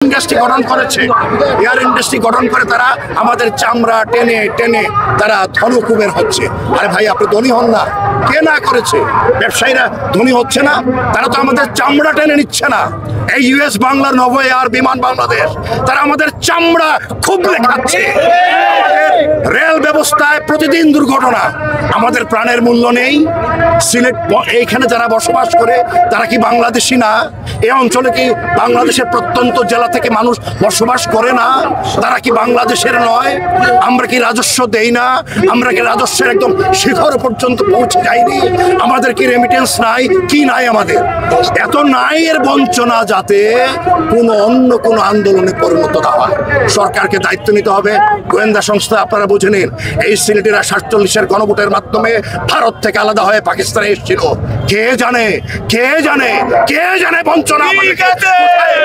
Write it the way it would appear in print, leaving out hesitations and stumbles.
Industry গঠন করেছে, air industry গঠন করে তারা আমাদের চামড়া টেনে টেনে তারা ধনকুবের হচ্ছে। আরে ভাই, আপনি ধনী হন না, কে না করেছে? ব্যবসায়ীরা ধনী হচ্ছে না? তারা তো আমাদের চামড়া টেনে নিচ্ছে না। এই ইউএস বাংলার নভ এয়ার বিমান বাংলাদেশ, তারা আমাদের চামড়া খুব লেখাচ্ছে। রেল ব্যবস্থায় প্রতিদিন দুর্ঘটনা, আমাদের প্রাণের মূল্য নেই। সিলেট এইখানে যারা বসবাস করে তারা কি বাংলাদেশি না? এই অঞ্চলে কি বাংলাদেশের প্রত্যন্ত জেলা থেকে মানুষ বসবাস করে না? তারা কি বাংলাদেশের নয়? আমরা কি রাজস্ব দেই না? আমরা কি রাজস্বের একদম শিখর পর্যন্ত পৌঁছে যাইনি? আমাদের কি রেমিটেন্স নাই? কি নাই আমাদের? এত নাই এর বঞ্চনা যাতে অন্য কোনো আন্দোলনে পরিণত না হয়, সরকারকে দায়িত্ব নিতে হবে। গোয়েন্দা সংস্থা আপনারা বুঝে নিন, এই সিলেটিরা 47-এর গণভোটের মাধ্যমে ভারত থেকে আলাদা হয়ে পাকিস্তানে এসেছিল। কে জানে, কে জানে, কে জানে বঞ্চনা আমাদেরকে কোথায়